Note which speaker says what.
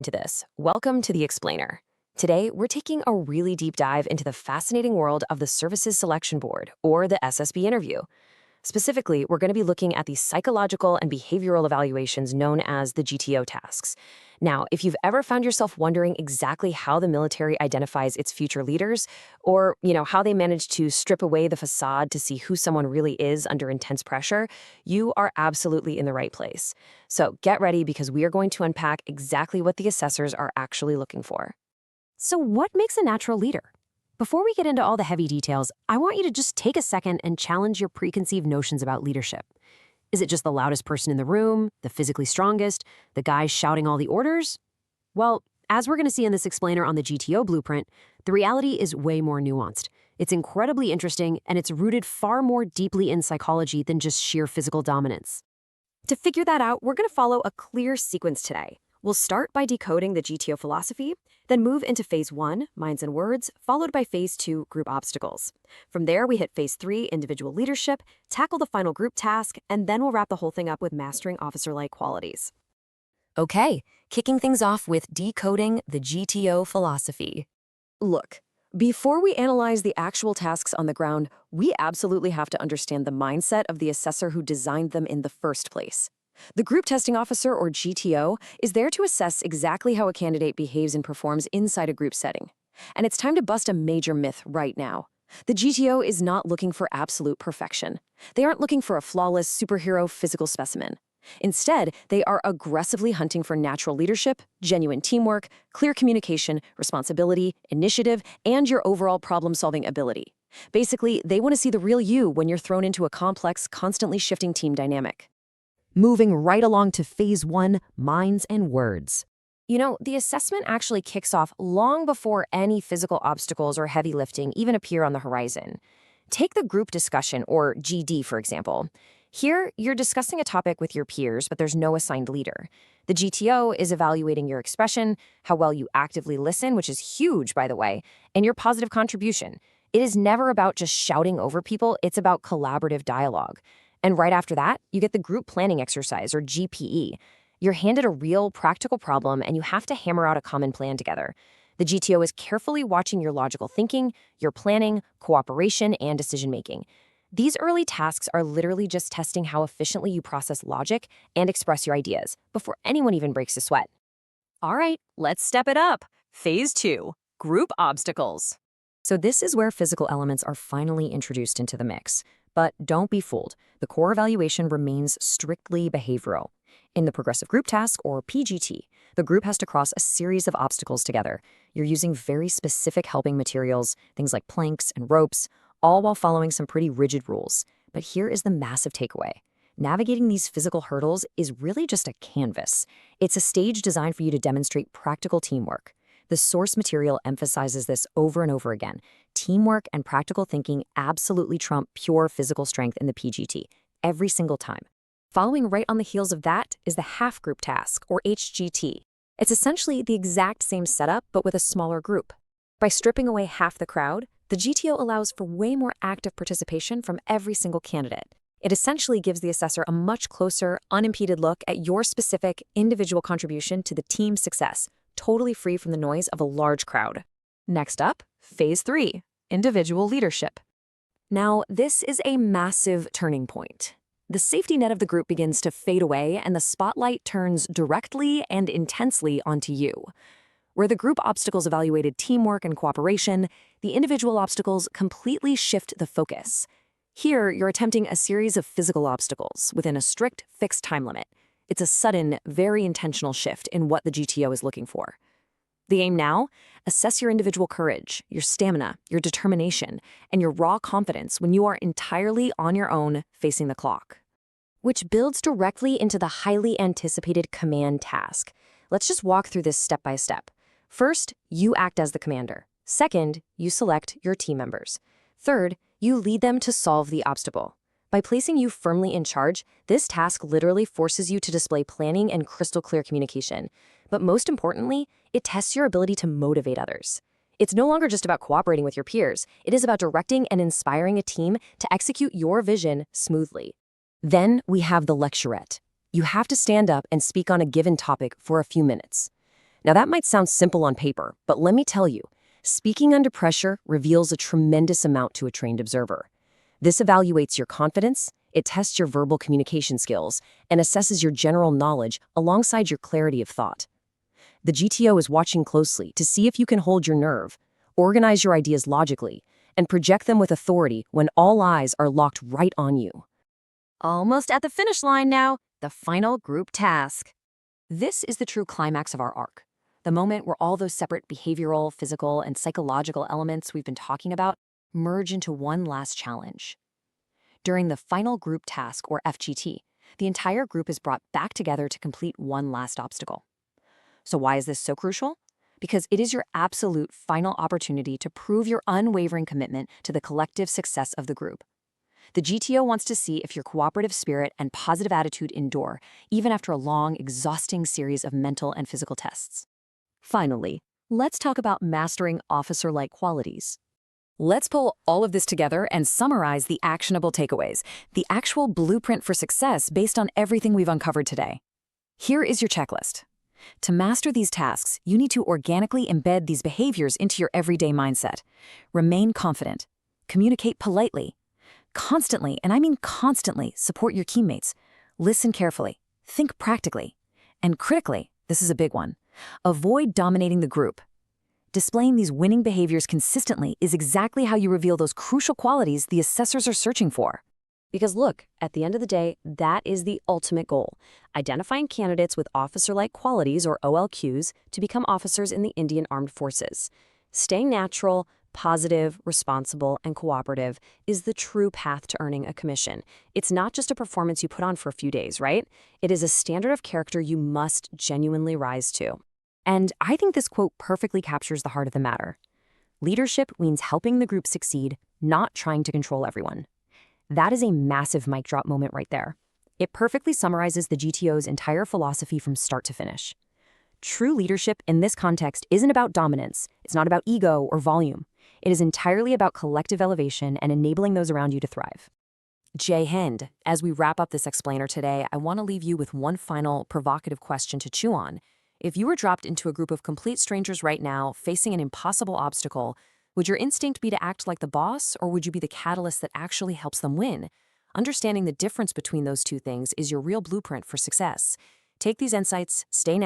Speaker 1: To this. Welcome to The Explainer. Today, we're taking a really deep dive into the fascinating world of the Services Selection Board, or the SSB Interview. Specifically, we're going to be looking at the psychological and behavioral evaluations known as the GTO tasks. Now, if you've ever found yourself wondering exactly how the military identifies its future leaders, or, how they manage to strip away the facade to see who someone really is under intense pressure, you are absolutely in the right place. So get ready because we are going to unpack exactly what the assessors are actually looking for. So what makes a natural leader? Before we get into all the heavy details, I want you to just take a second and challenge your preconceived notions about leadership. Is it just the loudest person in the room, the physically strongest, the guy shouting all the orders? Well, as we're going to see in this explainer on the GTO blueprint, the reality is way more nuanced. It's incredibly interesting, and it's rooted far more deeply in psychology than just sheer physical dominance. To figure that out, we're going to follow a clear sequence today. We'll start by decoding the GTO philosophy, then move into Phase 1, Minds and Words, followed by Phase 2, Group Obstacles. From there, we hit Phase 3, Individual Leadership, tackle the final group task, and then we'll wrap the whole thing up with mastering officer-like qualities. Okay, kicking things off with decoding the GTO philosophy. Look, before we analyze the actual tasks on the ground, we absolutely have to understand the mindset of the assessor who designed them in the first place. The Group Testing Officer, or GTO, is there to assess exactly how a candidate behaves and performs inside a group setting. And it's time to bust a major myth right now. The GTO is not looking for absolute perfection. They aren't looking for a flawless superhero physical specimen. Instead, they are aggressively hunting for natural leadership, genuine teamwork, clear communication, responsibility, initiative, and your overall problem-solving ability. Basically, they want to see the real you when you're thrown into a complex, constantly shifting team dynamic. Moving right along to Phase 1, Minds and Words. The assessment actually kicks off long before any physical obstacles or heavy lifting even appear on the horizon. Take the group discussion, or GD, for example. Here, you're discussing a topic with your peers, but there's no assigned leader. The GTO is evaluating your expression, how well you actively listen, which is huge, by the way, and your positive contribution. It is never about just shouting over people, it's about collaborative dialogue. And right after that, you get the group planning exercise, or GPE. You're handed a real, practical problem, and you have to hammer out a common plan together. The GTO is carefully watching your logical thinking, your planning, cooperation, and decision-making. These early tasks are literally just testing how efficiently you process logic and express your ideas before anyone even breaks a sweat. All right, let's step it up. Phase 2, Group Obstacles. So this is where physical elements are finally introduced into the mix. But don't be fooled. The core evaluation remains strictly behavioral. In the Progressive Group Task, or PGT, the group has to cross a series of obstacles together. You're using very specific helping materials, things like planks and ropes, all while following some pretty rigid rules. But here is the massive takeaway. Navigating these physical hurdles is really just a canvas. It's a stage designed for you to demonstrate practical teamwork. The source material emphasizes this over and over again. Teamwork and practical thinking absolutely trump pure physical strength in the PGT, every single time. Following right on the heels of that is the Half Group Task, or HGT. It's essentially the exact same setup, but with a smaller group. By stripping away half the crowd, the GTO allows for way more active participation from every single candidate. It essentially gives the assessor a much closer, unimpeded look at your specific, individual contribution to the team's success, totally free from the noise of a large crowd. Next up, Phase 3, Individual Leadership. Now, this is a massive turning point. The safety net of the group begins to fade away, and the spotlight turns directly and intensely onto you. Where the group obstacles evaluated teamwork and cooperation, the individual obstacles completely shift the focus. Here, you're attempting a series of physical obstacles within a strict, fixed time limit. It's a sudden, very intentional shift in what the GTO is looking for. The aim now? Assess your individual courage, your stamina, your determination, and your raw confidence when you are entirely on your own facing the clock. Which builds directly into the highly anticipated command task. Let's just walk through this step by step. First, you act as the commander. Second, you select your team members. Third, you lead them to solve the obstacle. By placing you firmly in charge, this task literally forces you to display planning and crystal clear communication. But most importantly, it tests your ability to motivate others. It's no longer just about cooperating with your peers. It is about directing and inspiring a team to execute your vision smoothly. Then we have the lecturette. You have to stand up and speak on a given topic for a few minutes. Now, that might sound simple on paper, but let me tell you, speaking under pressure reveals a tremendous amount to a trained observer. This evaluates your confidence, it tests your verbal communication skills, and assesses your general knowledge alongside your clarity of thought. The GTO is watching closely to see if you can hold your nerve, organize your ideas logically, and project them with authority when all eyes are locked right on you. Almost at the finish line now, the final group task. This is the true climax of our arc, the moment where all those separate behavioral, physical, and psychological elements we've been talking about merge into one last challenge. During the final group task, or FGT, the entire group is brought back together to complete one last obstacle. So why is this so crucial? Because it is your absolute final opportunity to prove your unwavering commitment to the collective success of the group. The GTO wants to see if your cooperative spirit and positive attitude endure, even after a long, exhausting series of mental and physical tests. Finally, let's talk about mastering officer-like qualities. Let's pull all of this together and summarize the actionable takeaways, the actual blueprint for success based on everything we've uncovered today. Here is your checklist. To master these tasks, you need to organically embed these behaviors into your everyday mindset. Remain confident. Communicate politely. Constantly, and I mean constantly, support your teammates. Listen carefully. Think practically. And critically, this is a big one, avoid dominating the group. Displaying these winning behaviors consistently is exactly how you reveal those crucial qualities the assessors are searching for. Because look, at the end of the day, that is the ultimate goal, identifying candidates with officer-like qualities, or OLQs, to become officers in the Indian Armed Forces. Staying natural, positive, responsible, and cooperative is the true path to earning a commission. It's not just a performance you put on for a few days, right? It is a standard of character you must genuinely rise to. And I think this quote perfectly captures the heart of the matter. Leadership means helping the group succeed, not trying to control everyone. That is a massive mic drop moment right there. It perfectly summarizes the GTO's entire philosophy from start to finish. True leadership in this context isn't about dominance. It's not about ego or volume. It is entirely about collective elevation and enabling those around you to thrive. Jai Hind, as we wrap up this explainer today, I want to leave you with one final provocative question to chew on. If you were dropped into a group of complete strangers right now, facing an impossible obstacle, would your instinct be to act like the boss, or would you be the catalyst that actually helps them win? Understanding the difference between those two things is your real blueprint for success. Take these insights, stay